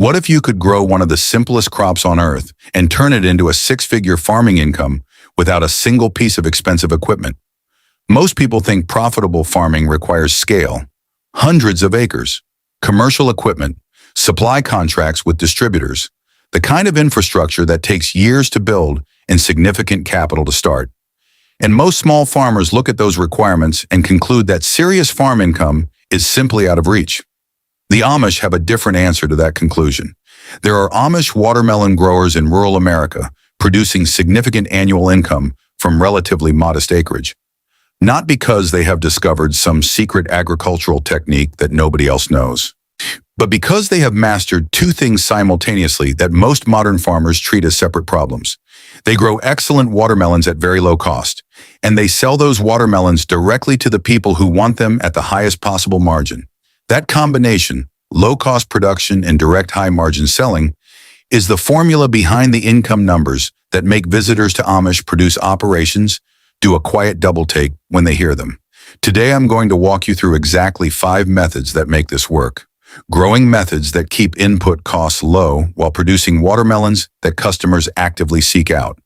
What if you could grow one of the simplest crops on earth and turn it into a six-figure farming income without a single piece of expensive equipment? Most people think profitable farming requires scale, hundreds of acres, commercial equipment, supply contracts with distributors, the kind of infrastructure that takes years to build and significant capital to start. And most small farmers look at those requirements and conclude that serious farm income is simply out of reach. The Amish have a different answer to that conclusion. There are Amish watermelon growers in rural America producing significant annual income from relatively modest acreage. Not because they have discovered some secret agricultural technique that nobody else knows, but because they have mastered two things simultaneously that most modern farmers treat as separate problems. They grow excellent watermelons at very low cost, and they sell those watermelons directly to the people who want them at the highest possible margin. That combination, low-cost production and direct high-margin selling, is the formula behind the income numbers that make visitors to Amish produce operations do a quiet double-take when they hear them. Today I'm going to walk you through exactly 5 methods that make this work. Growing methods that keep input costs low while producing watermelons that customers actively seek out.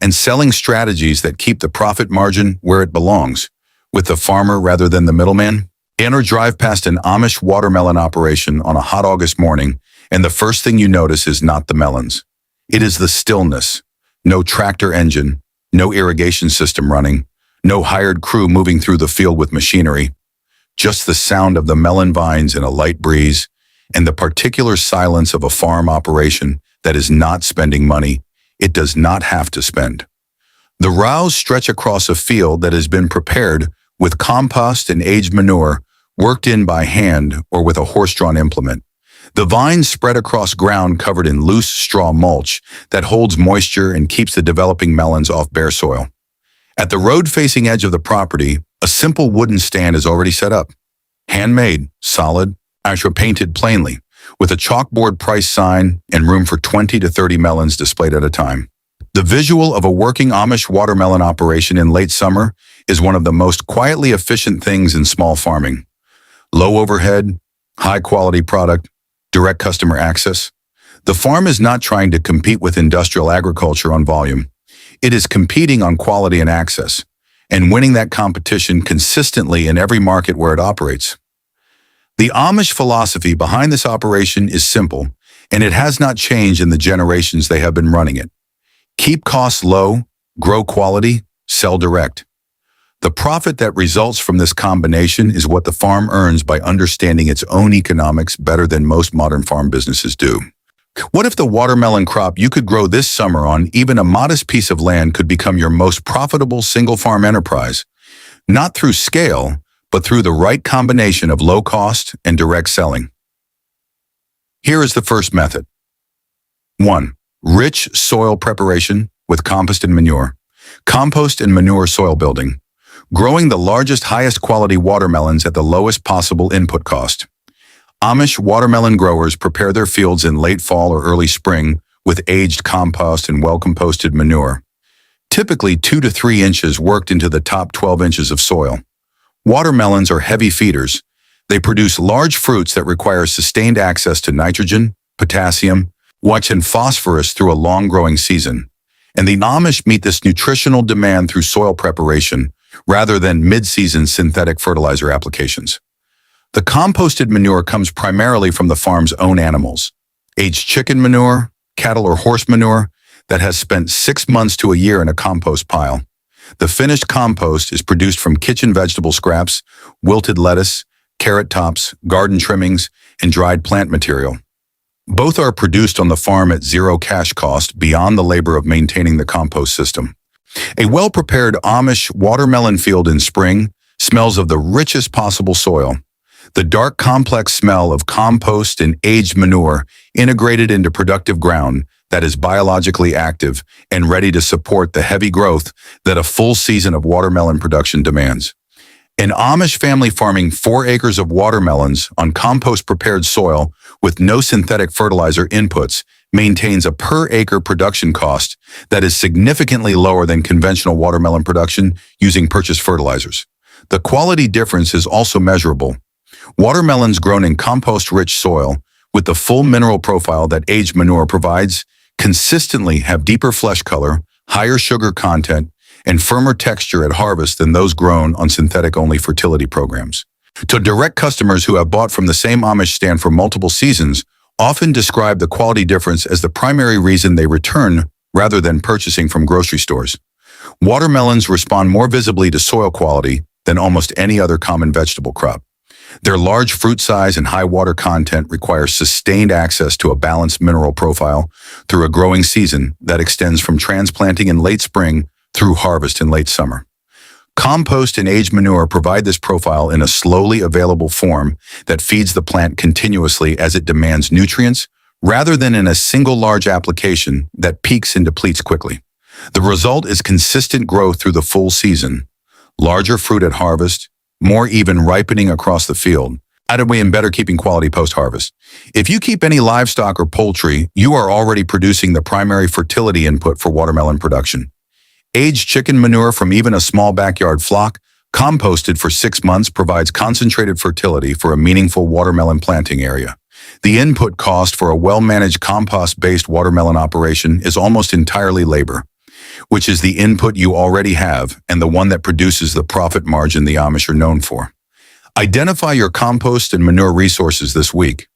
And selling strategies that keep the profit margin where it belongs, with the farmer rather than the middleman. Enter drive past an Amish watermelon operation on a hot August morning, and the first thing you notice is not the melons. It is the stillness. No tractor engine, no irrigation system running, no hired crew moving through the field with machinery. Just the sound of the melon vines in a light breeze, and the particular silence of a farm operation that is not spending money it does not have to spend. The rows stretch across a field that has been prepared with compost and aged manure worked in by hand or with a horse-drawn implement. The vines spread across ground covered in loose straw mulch that holds moisture and keeps the developing melons off bare soil. At the road-facing edge of the property, a simple wooden stand is already set up. Handmade, solid, painted plainly, with a chalkboard price sign and room for 20 to 30 melons displayed at a time. The visual of a working Amish watermelon operation in late summer is one of the most quietly efficient things in small farming. Low overhead, high-quality product, direct customer access. The farm is not trying to compete with industrial agriculture on volume. It is competing on quality and access, and winning that competition consistently in every market where it operates. The Amish philosophy behind this operation is simple, and it has not changed in the generations they have been running it. Keep costs low, grow quality, sell direct. The profit that results from this combination is what the farm earns by understanding its own economics better than most modern farm businesses do. What if the watermelon crop you could grow this summer on even a modest piece of land could become your most profitable single-farm enterprise? Not through scale, but through the right combination of low cost and direct selling. Here is the first method. 1. Rich soil preparation with compost and manure. Compost and manure soil building. Growing the largest, highest quality watermelons at the lowest possible input cost. Amish watermelon growers prepare their fields in late fall or early spring with aged compost and well-composted manure, typically 2 to 3 inches worked into the top 12 inches of soil. Watermelons are heavy feeders. They produce large fruits that require sustained access to nitrogen, potassium, and phosphorus through a long growing season. And the Amish meet this nutritional demand through soil preparation rather than mid-season synthetic fertilizer applications. The composted manure comes primarily from the farm's own animals. Aged chicken manure, cattle or horse manure that has spent 6 months to a year in a compost pile. The finished compost is produced from kitchen vegetable scraps, wilted lettuce, carrot tops, garden trimmings, and dried plant material. Both are produced on the farm at zero cash cost beyond the labor of maintaining the compost system. A well-prepared Amish watermelon field in spring smells of the richest possible soil. The dark, complex smell of compost and aged manure integrated into productive ground that is biologically active and ready to support the heavy growth that a full season of watermelon production demands. An Amish family farming 4 acres of watermelons on compost-prepared soil with no synthetic fertilizer inputs maintains a per-acre production cost that is significantly lower than conventional watermelon production using purchased fertilizers. The quality difference is also measurable. Watermelons grown in compost-rich soil with the full mineral profile that aged manure provides, consistently have deeper flesh color, higher sugar content, and firmer texture at harvest than those grown on synthetic-only fertility programs. To direct customers who have bought from the same Amish stand for multiple seasons often describe the quality difference as the primary reason they return rather than purchasing from grocery stores. Watermelons respond more visibly to soil quality than almost any other common vegetable crop. Their large fruit size and high water content require sustained access to a balanced mineral profile through a growing season that extends from transplanting in late spring through harvest in late summer. Compost and aged manure provide this profile in a slowly available form that feeds the plant continuously as it demands nutrients, rather than in a single large application that peaks and depletes quickly. The result is consistent growth through the full season, larger fruit at harvest, more even ripening across the field, adequate and better keeping quality post-harvest. If you keep any livestock or poultry, you are already producing the primary fertility input for watermelon production. Aged chicken manure from even a small backyard flock, composted for 6 months, provides concentrated fertility for a meaningful watermelon planting area. The input cost for a well-managed compost-based watermelon operation is almost entirely labor, which is the input you already have and the one that produces the profit margin the Amish are known for. Identify your compost and manure resources this week.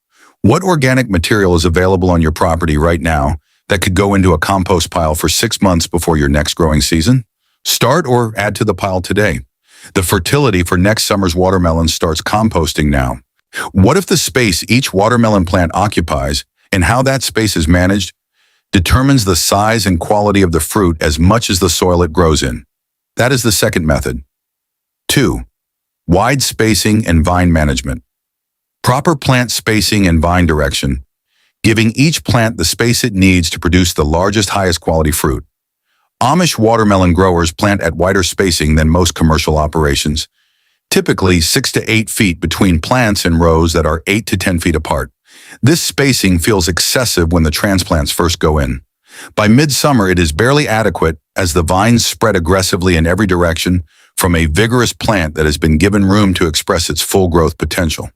What organic material is available on your property right now that could go into a compost pile for 6 months before your next growing season? Start or add to the pile today. The fertility for next summer's watermelon starts composting now. What if the space each watermelon plant occupies and how that space is managed determines the size and quality of the fruit as much as the soil it grows in? That is the second method. 2. Wide spacing and vine management. Proper plant spacing and vine direction, giving each plant the space it needs to produce the largest, highest quality fruit. Amish watermelon growers plant at wider spacing than most commercial operations, typically 6 to 8 feet between plants in rows that are 8 to 10 feet apart. This spacing feels excessive when the transplants first go in. By midsummer, it is barely adequate as the vines spread aggressively in every direction from a vigorous plant that has been given room to express its full growth potential.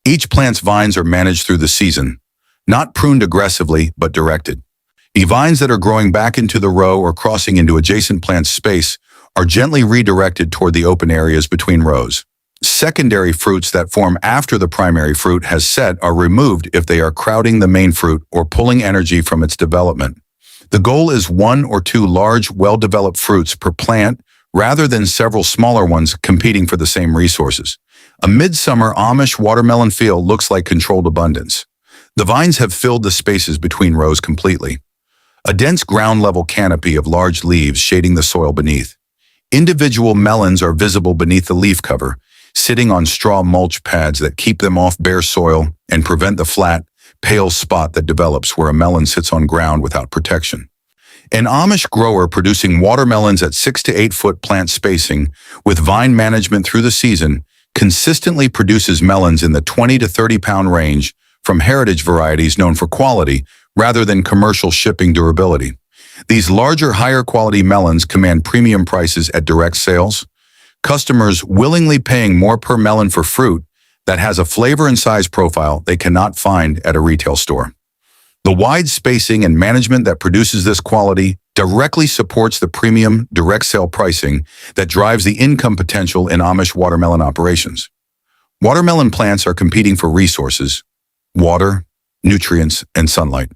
Each plant's vines are managed through the season, not pruned aggressively, but directed. The vines that are growing back into the row or crossing into adjacent plant space are gently redirected toward the open areas between rows. Secondary fruits that form after the primary fruit has set are removed if they are crowding the main fruit or pulling energy from its development. The goal is 1 or 2 large, well-developed fruits per plant rather than several smaller ones competing for the same resources. A midsummer Amish watermelon field looks like controlled abundance. The vines have filled the spaces between rows completely. A dense ground-level canopy of large leaves shading the soil beneath. Individual melons are visible beneath the leaf cover, sitting on straw mulch pads that keep them off bare soil and prevent the flat, pale spot that develops where a melon sits on ground without protection. An Amish grower producing watermelons at 6 to 8 foot plant spacing with vine management through the season consistently produces melons in the 20 to 30 pound range from heritage varieties known for quality rather than commercial shipping durability. These larger, higher quality melons command premium prices at direct sales, customers willingly paying more per melon for fruit that has a flavor and size profile they cannot find at a retail store. The wide spacing and management that produces this quality directly supports the premium direct sale pricing that drives the income potential in Amish watermelon operations. Watermelon plants are competing for resources, water, nutrients, and sunlight,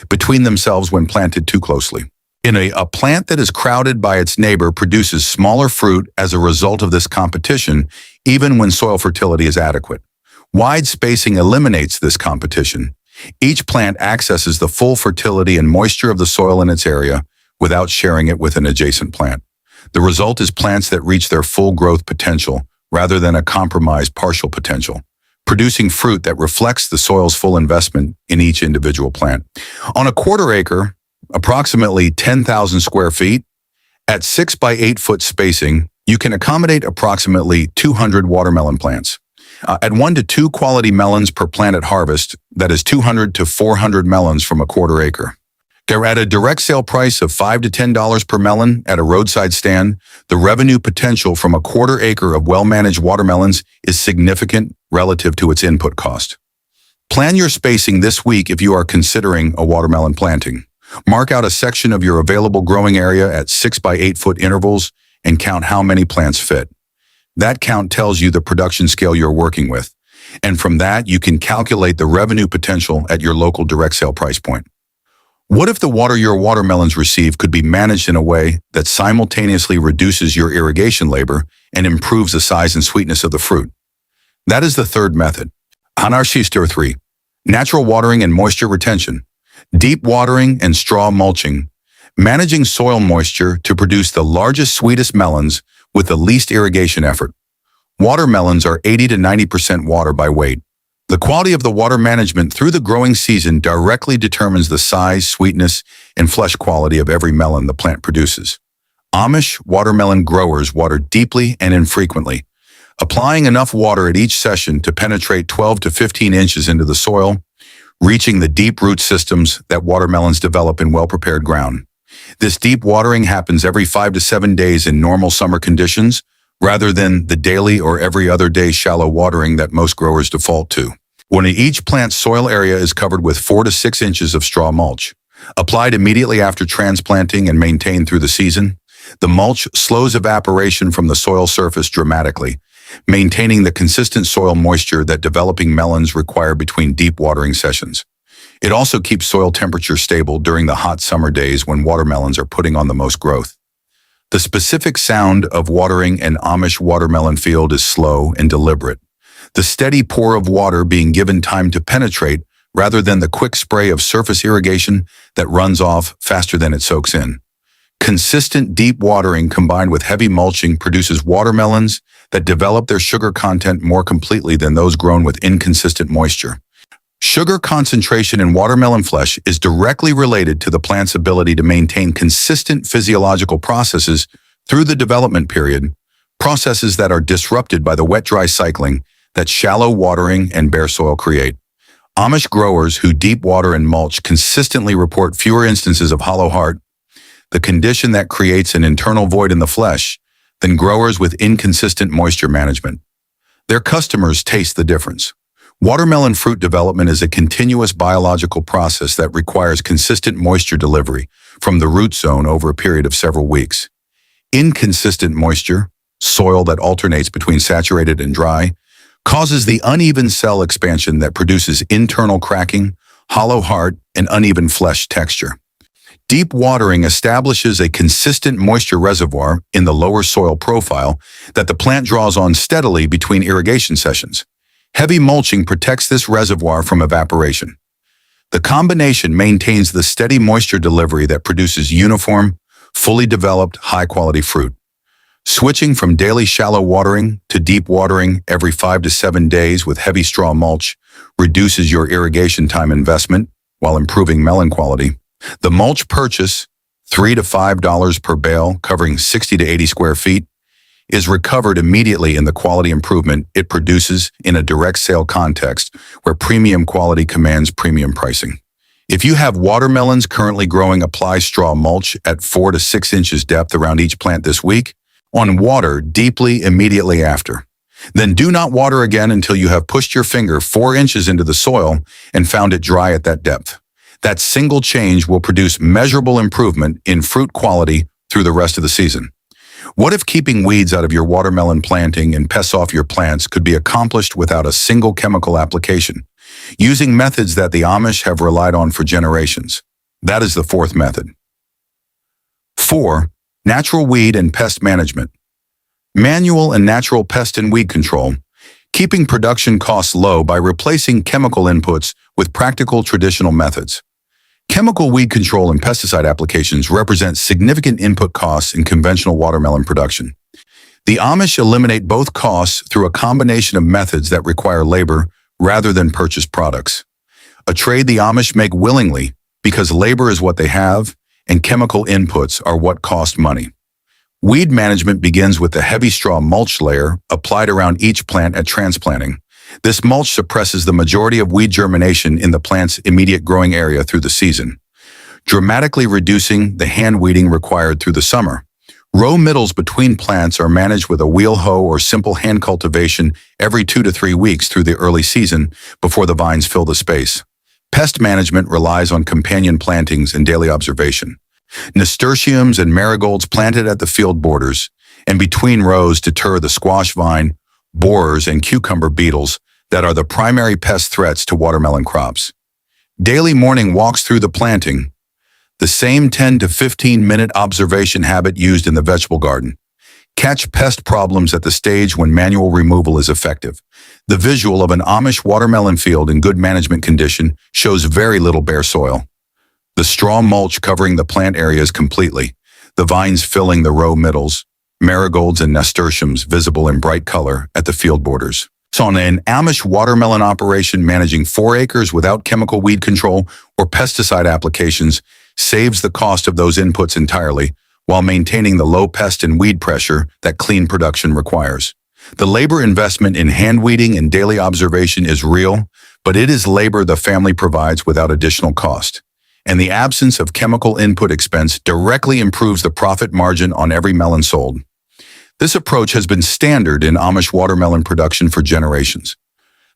between themselves when planted too closely. A plant that is crowded by its neighbor produces smaller fruit as a result of this competition, even when soil fertility is adequate. Wide spacing eliminates this competition. Each plant accesses the full fertility and moisture of the soil in its area without sharing it with an adjacent plant. The result is plants that reach their full growth potential rather than a compromised partial potential, producing fruit that reflects the soil's full investment in each individual plant. On a quarter acre, approximately 10,000 square feet, at 6 by 8 foot spacing, you can accommodate approximately 200 watermelon plants. At 1 to 2 quality melons per plant at harvest, that is 200 to 400 melons from a quarter acre. They're at a direct sale price of $5 to $10 per melon at a roadside stand. The revenue potential from a quarter acre of well-managed watermelons is significant relative to its input cost. Plan your spacing this week if you are considering a watermelon planting. Mark out a section of your available growing area at 6 by 8 foot intervals and count how many plants fit. That count tells you the production scale you're working with, and from that you can calculate the revenue potential at your local direct sale price point. What if the water your watermelons receive could be managed in a way that simultaneously reduces your irrigation labor and improves the size and sweetness of the fruit? That is the third method. Amish-inspired 3. Natural watering and moisture retention. Deep watering and straw mulching. Managing soil moisture to produce the largest, sweetest melons with the least irrigation effort. Watermelons are 80 to 90% water by weight. The quality of the water management through the growing season directly determines the size, sweetness, and flesh quality of every melon the plant produces. Amish watermelon growers water deeply and infrequently, applying enough water at each session to penetrate 12 to 15 inches into the soil, reaching the deep root systems that watermelons develop in well-prepared ground. This deep watering happens every 5 to 7 days in normal summer conditions, rather than the daily or every other day shallow watering that most growers default to. When each plant's soil area is covered with 4 to 6 inches of straw mulch, applied immediately after transplanting and maintained through the season, the mulch slows evaporation from the soil surface dramatically, maintaining the consistent soil moisture that developing melons require between deep watering sessions. It also keeps soil temperature stable during the hot summer days when watermelons are putting on the most growth. The specific sound of watering an Amish watermelon field is slow and deliberate, the steady pour of water being given time to penetrate rather than the quick spray of surface irrigation that runs off faster than it soaks in. Consistent deep watering combined with heavy mulching produces watermelons that develop their sugar content more completely than those grown with inconsistent moisture. Sugar concentration in watermelon flesh is directly related to the plant's ability to maintain consistent physiological processes through the development period, processes that are disrupted by the wet-dry cycling that shallow watering and bare soil create. Amish growers who deep water and mulch consistently report fewer instances of hollow heart, the condition that creates an internal void in the flesh, than growers with inconsistent moisture management. Their customers taste the difference. Watermelon fruit development is a continuous biological process that requires consistent moisture delivery from the root zone over a period of several weeks. Inconsistent moisture, soil that alternates between saturated and dry, causes the uneven cell expansion that produces internal cracking, hollow heart, and uneven flesh texture. Deep watering establishes a consistent moisture reservoir in the lower soil profile that the plant draws on steadily between irrigation sessions. Heavy mulching protects this reservoir from evaporation. The combination maintains the steady moisture delivery that produces uniform, fully developed, high-quality fruit. Switching from daily shallow watering to deep watering every 5 to 7 days with heavy straw mulch reduces your irrigation time investment while improving melon quality. The mulch purchase, $3 to $5 per bale, covering 60 to 80 square feet, is recovered immediately in the quality improvement it produces in a direct sale context where premium quality commands premium pricing. If you have watermelons currently growing, apply straw mulch at 4 to 6 inches depth around each plant this week, on water deeply immediately after. Then do not water again until you have pushed your finger 4 inches into the soil and found it dry at that depth. That single change will produce measurable improvement in fruit quality through the rest of the season. What if keeping weeds out of your watermelon planting and pests off your plants could be accomplished without a single chemical application, using methods that the Amish have relied on for generations? That is the fourth method. 4. Natural weed and pest management. Manual and natural pest and weed control, keeping production costs low by replacing chemical inputs with practical traditional methods. Chemical weed control and pesticide applications represent significant input costs in conventional watermelon production. The Amish eliminate both costs through a combination of methods that require labor rather than purchased products. A trade the Amish make willingly because labor is what they have and chemical inputs are what cost money. Weed management begins with the heavy straw mulch layer applied around each plant at transplanting. This mulch suppresses the majority of weed germination in the plant's immediate growing area through the season, dramatically reducing the hand weeding required through the summer. Row middles between plants are managed with a wheel hoe or simple hand cultivation every 2 to 3 weeks through the early season before the vines fill the space. Pest management relies on companion plantings and daily observation. Nasturtiums and marigolds planted at the field borders and between rows deter the squash vine, borers, and cucumber beetles that are the primary pest threats to watermelon crops. Daily morning walks through the planting, the same 10 to 15-minute observation habit used in the vegetable garden. Catch pest problems at the stage when manual removal is effective. The visual of an Amish watermelon field in good management condition shows very little bare soil. The straw mulch covering the plant areas completely, the vines filling the row middles, marigolds and nasturtiums visible in bright color at the field borders. So on an Amish watermelon operation, managing 4 acres without chemical weed control or pesticide applications saves the cost of those inputs entirely while maintaining the low pest and weed pressure that clean production requires. The labor investment in hand weeding and daily observation is real, but it is labor the family provides without additional cost. And the absence of chemical input expense directly improves the profit margin on every melon sold. This approach has been standard in Amish watermelon production for generations.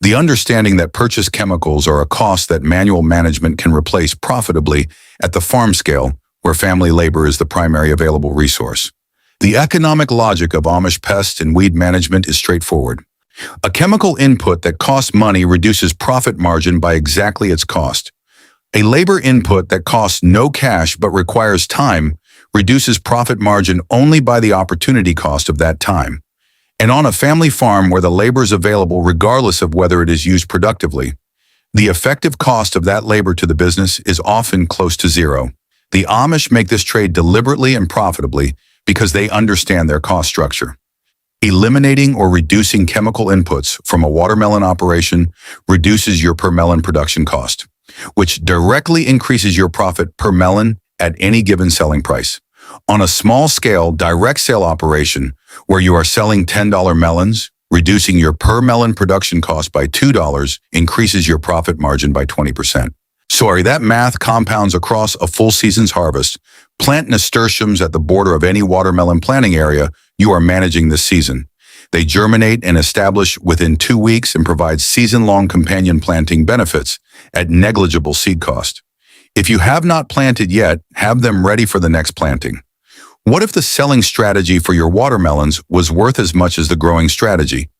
The understanding that purchased chemicals are a cost that manual management can replace profitably at the farm scale, where family labor is the primary available resource. The economic logic of Amish pest and weed management is straightforward. A chemical input that costs money reduces profit margin by exactly its cost. A labor input that costs no cash but requires time reduces profit margin only by the opportunity cost of that time. And on a family farm where the labor is available regardless of whether it is used productively, the effective cost of that labor to the business is often close to zero. The Amish make this trade deliberately and profitably because they understand their cost structure. Eliminating or reducing chemical inputs from a watermelon operation reduces your per melon production cost, which directly increases your profit per melon at any given selling price. On a small-scale direct sale operation where you are selling $10 melons, reducing your per melon production cost by $2 increases your profit margin by 20%. Sorry, that math compounds across a full season's harvest. Plant nasturtiums at the border of any watermelon planting area you are managing this season. They germinate and establish within 2 weeks and provide season-long companion planting benefits at negligible seed cost. If you have not planted yet, have them ready for the next planting. What if the selling strategy for your watermelons was worth as much as the growing strategy?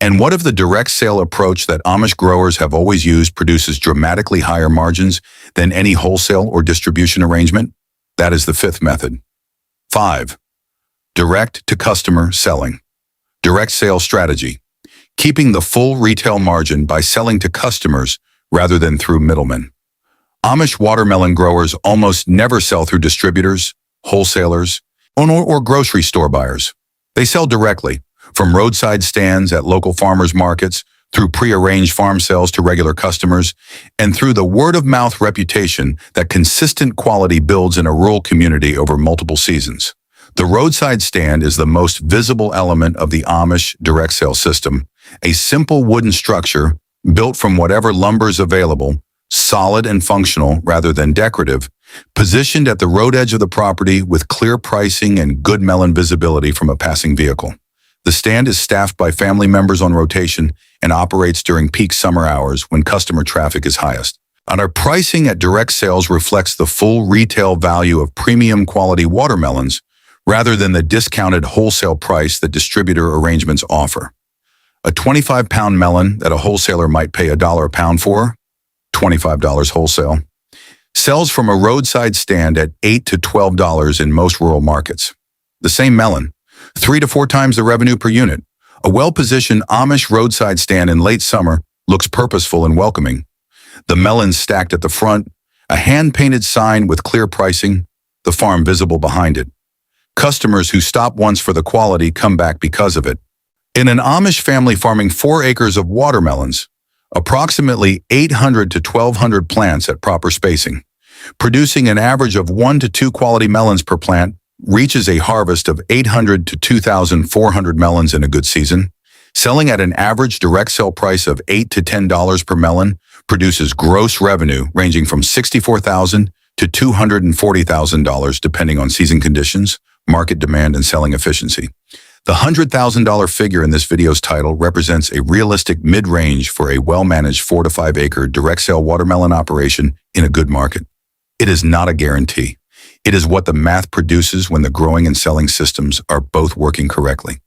And what if the direct sale approach that Amish growers have always used produces dramatically higher margins than any wholesale or distribution arrangement? That is the 5th method. 5. Direct-to-customer selling. Direct sale strategy. Keeping the full retail margin by selling to customers rather than through middlemen. Amish watermelon growers almost never sell through distributors, wholesalers, or grocery store buyers. They sell directly, from roadside stands at local farmers markets, through pre-arranged farm sales to regular customers, and through the word-of-mouth reputation that consistent quality builds in a rural community over multiple seasons. The roadside stand is the most visible element of the Amish direct sale system, a simple wooden structure built from whatever lumber is available, solid and functional rather than decorative, positioned at the road edge of the property with clear pricing and good melon visibility from a passing vehicle. The stand is staffed by family members on rotation and operates during peak summer hours when customer traffic is highest. And our pricing at direct sales reflects the full retail value of premium quality watermelons rather than the discounted wholesale price that distributor arrangements offer. A 25-pound melon that a wholesaler might pay $1 a pound for, $25 wholesale, sells from a roadside stand at $8 to $12 in most rural markets. The same melon, 3 to 4 times the revenue per unit. A well-positioned Amish roadside stand in late summer looks purposeful and welcoming. The melons stacked at the front, a hand-painted sign with clear pricing, the farm visible behind it. Customers who stop once for the quality come back because of it. In an Amish family farming 4 acres of watermelons, approximately 800 to 1,200 plants at proper spacing, producing an average of 1 to 2 quality melons per plant, reaches a harvest of 800 to 2,400 melons in a good season. Selling at an average direct sale price of $8 to $10 per melon produces gross revenue ranging from $64,000 to $240,000 depending on season conditions, market demand, and selling efficiency. The $100,000 figure in this video's title represents a realistic mid-range for a well-managed 4 to 5 acre direct sale watermelon operation in a good market. It is not a guarantee. It is what the math produces when the growing and selling systems are both working correctly.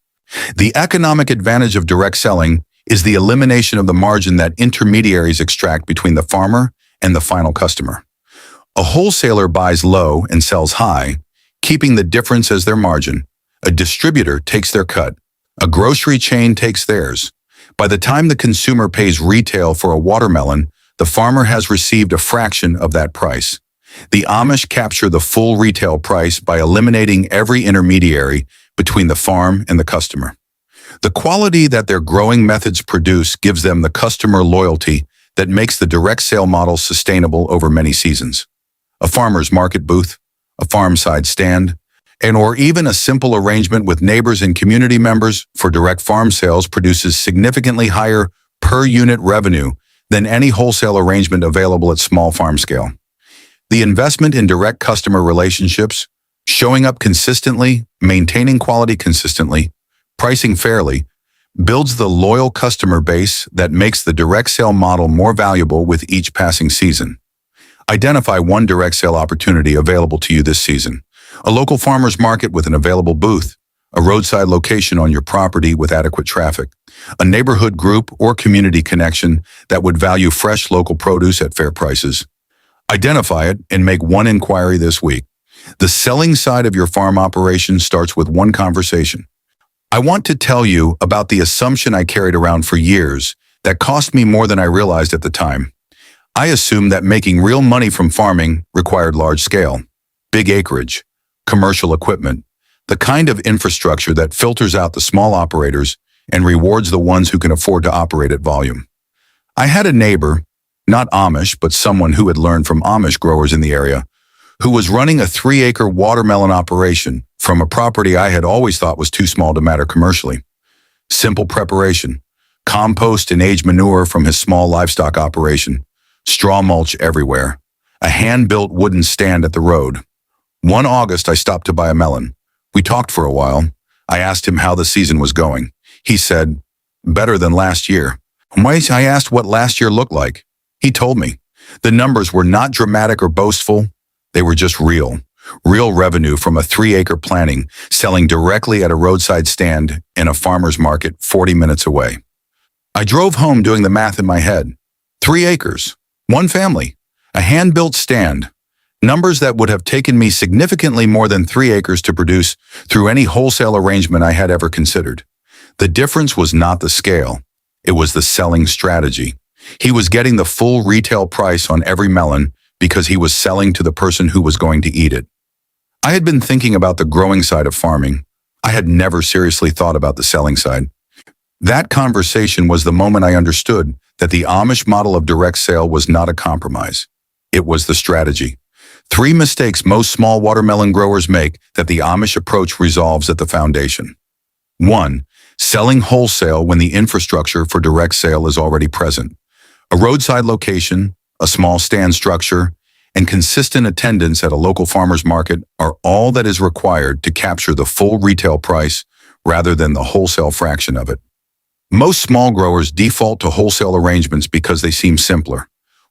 The economic advantage of direct selling is the elimination of the margin that intermediaries extract between the farmer and the final customer. A wholesaler buys low and sells high, keeping the difference as their margin. A distributor takes their cut. A grocery chain takes theirs. By the time the consumer pays retail for a watermelon, the farmer has received a fraction of that price. The Amish capture the full retail price by eliminating every intermediary between the farm and the customer. The quality that their growing methods produce gives them the customer loyalty that makes the direct sale model sustainable over many seasons. A farmer's market booth, a farm side stand, or even a simple arrangement with neighbors and community members for direct farm sales produces significantly higher per-unit revenue than any wholesale arrangement available at small farm scale. The investment in direct customer relationships, showing up consistently, maintaining quality consistently, pricing fairly, builds the loyal customer base that makes the direct sale model more valuable with each passing season. Identify one direct sale opportunity available to you this season. A local farmer's market with an available booth, a roadside location on your property with adequate traffic, a neighborhood group or community connection that would value fresh local produce at fair prices. Identify it and make one inquiry this week. The selling side of your farm operation starts with one conversation. I want to tell you about the assumption I carried around for years that cost me more than I realized at the time. I assumed that making real money from farming required large scale, big acreage, commercial equipment, the kind of infrastructure that filters out the small operators and rewards the ones who can afford to operate at volume. I had a neighbor, not Amish, but someone who had learned from Amish growers in the area, who was running a 3-acre watermelon operation from a property I had always thought was too small to matter commercially. Simple preparation, compost and aged manure from his small livestock operation, straw mulch everywhere, a hand-built wooden stand at the road. One August, I stopped to buy a melon. We talked for a while. I asked him how the season was going. He said, "Better than last year." I asked what last year looked like. He told me. The numbers were not dramatic or boastful. They were just real. Real revenue from a 3-acre planting, selling directly at a roadside stand in a farmer's market 40 minutes away. I drove home doing the math in my head. 3 acres, one family, a hand-built stand. Numbers that would have taken me significantly more than 3 acres to produce through any wholesale arrangement I had ever considered. The difference was not the scale. It was the selling strategy. He was getting the full retail price on every melon because he was selling to the person who was going to eat it. I had been thinking about the growing side of farming. I had never seriously thought about the selling side. That conversation was the moment I understood that the Amish model of direct sale was not a compromise. It was the strategy. 3 mistakes most small watermelon growers make that the Amish approach resolves at the foundation. 1. Selling wholesale when the infrastructure for direct sale is already present. A roadside location, a small stand structure, and consistent attendance at a local farmer's market are all that is required to capture the full retail price rather than the wholesale fraction of it. Most small growers default to wholesale arrangements because they seem simpler.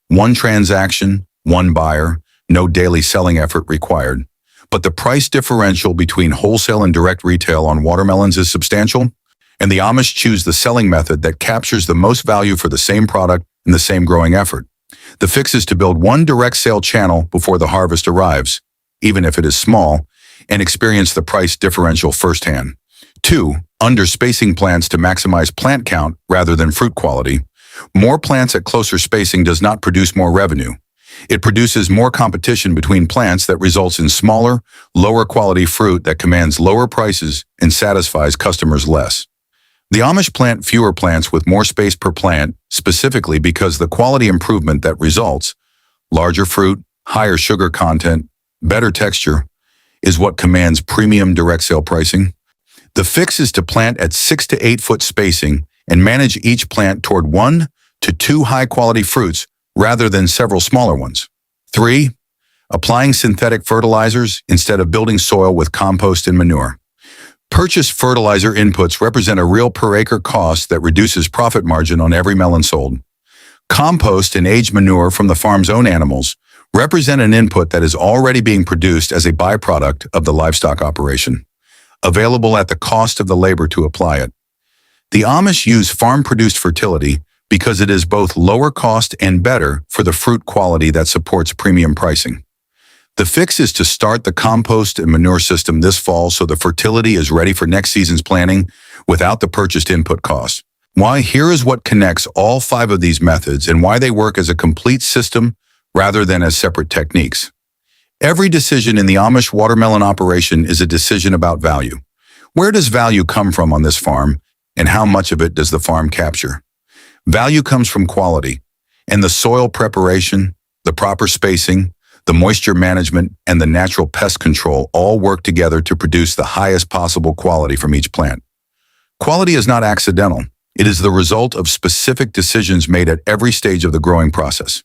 One transaction, one buyer, no daily selling effort required. But the price differential between wholesale and direct retail on watermelons is substantial, and the Amish choose the selling method that captures the most value for the same product and the same growing effort. The fix is to build one direct sale channel before the harvest arrives, even if it is small, and experience the price differential firsthand. 2. Under-spacing plants to maximize plant count rather than fruit quality. More plants at closer spacing does not produce more revenue. It produces more competition between plants that results in smaller, lower quality fruit that commands lower prices and satisfies customers less. The Amish plant fewer plants with more space per plant, specifically because the quality improvement that results, larger fruit, higher sugar content, better texture, is what commands premium direct sale pricing. The fix is to plant at 6 to 8 foot spacing and manage each plant toward 1 to 2 high-quality fruits rather than several smaller ones. 3. Applying synthetic fertilizers instead of building soil with compost and manure. Purchased fertilizer inputs represent a real per-acre cost that reduces profit margin on every melon sold. Compost and aged manure from the farm's own animals represent an input that is already being produced as a byproduct of the livestock operation, available at the cost of the labor to apply it. The Amish use farm-produced fertility because it is both lower cost and better for the fruit quality that supports premium pricing. The fix is to start the compost and manure system this fall so the fertility is ready for next season's planting without the purchased input costs. Why? Here is what connects all 5 of these methods and why they work as a complete system rather than as separate techniques. Every decision in the Amish watermelon operation is a decision about value. Where does value come from on this farm, and how much of it does the farm capture? Value comes from quality, and the soil preparation, the proper spacing, the moisture management, and the natural pest control all work together to produce the highest possible quality from each plant. Quality is not accidental. It is the result of specific decisions made at every stage of the growing process.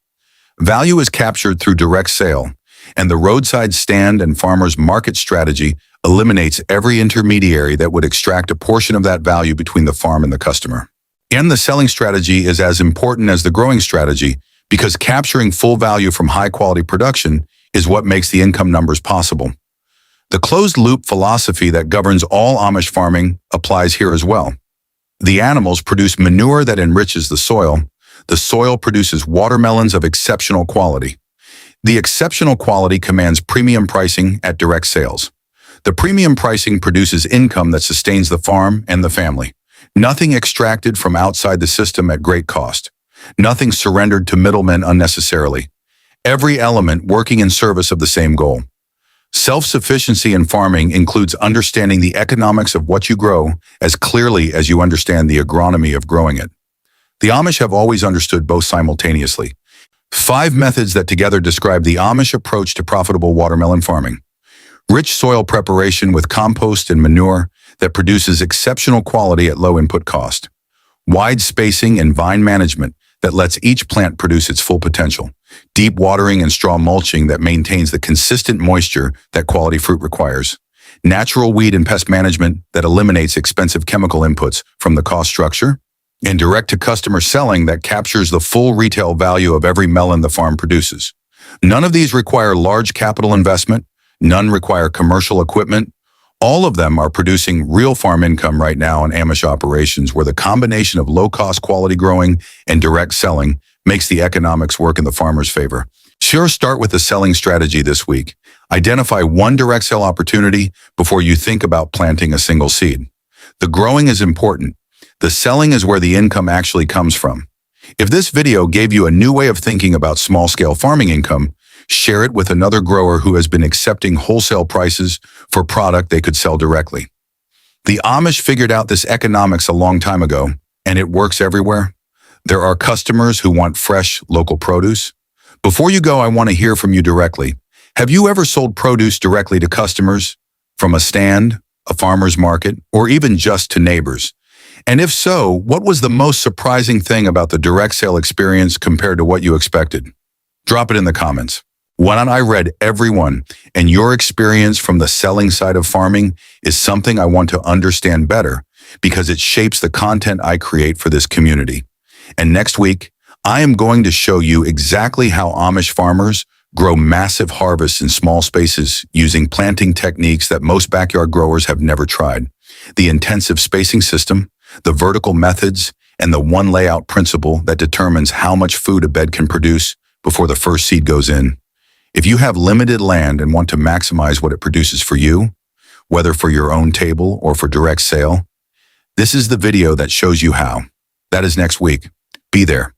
Value is captured through direct sale, and the roadside stand and farmer's market strategy eliminates every intermediary that would extract a portion of that value between the farm and the customer. And the selling strategy is as important as the growing strategy because capturing full value from high-quality production is what makes the income numbers possible. The closed-loop philosophy that governs all Amish farming applies here as well. The animals produce manure that enriches the soil produces watermelons of exceptional quality. The exceptional quality commands premium pricing at direct sales. The premium pricing produces income that sustains the farm and the family. Nothing extracted from outside the system at great cost. Nothing surrendered to middlemen unnecessarily. Every element working in service of the same goal. Self-sufficiency in farming includes understanding the economics of what you grow as clearly as you understand the agronomy of growing it. The Amish have always understood both simultaneously. 5 methods that together describe the Amish approach to profitable watermelon farming. Rich soil preparation with compost and manure that produces exceptional quality at low input cost. Wide spacing and vine management that lets each plant produce its full potential. Deep watering and straw mulching that maintains the consistent moisture that quality fruit requires. Natural weed and pest management that eliminates expensive chemical inputs from the cost structure. And direct-to-customer selling that captures the full retail value of every melon the farm produces. None of these require large capital investment. None require commercial equipment. All of them are producing real farm income right now in Amish operations where the combination of low-cost quality growing and direct selling makes the economics work in the farmer's favor. Start with the selling strategy this week. Identify one direct sell opportunity before you think about planting a single seed. The growing is important. The selling is where the income actually comes from. If this video gave you a new way of thinking about small-scale farming income, share it with another grower who has been accepting wholesale prices for product they could sell directly. The Amish figured out this economics a long time ago, and it works everywhere. There are customers who want fresh, local produce. Before you go, I want to hear from you directly. Have you ever sold produce directly to customers, from a stand, a farmer's market, or even just to neighbors? And if so, what was the most surprising thing about the direct sale experience compared to what you expected? Drop it in the comments. Why don't I read every one, and your experience from the selling side of farming is something I want to understand better because it shapes the content I create for this community. And next week, I am going to show you exactly how Amish farmers grow massive harvests in small spaces using planting techniques that most backyard growers have never tried. The intensive spacing system, the vertical methods, and the one layout principle that determines how much food a bed can produce before the first seed goes in. If you have limited land and want to maximize what it produces for you, whether for your own table or for direct sale, this is the video that shows you how. That is next week. Be there.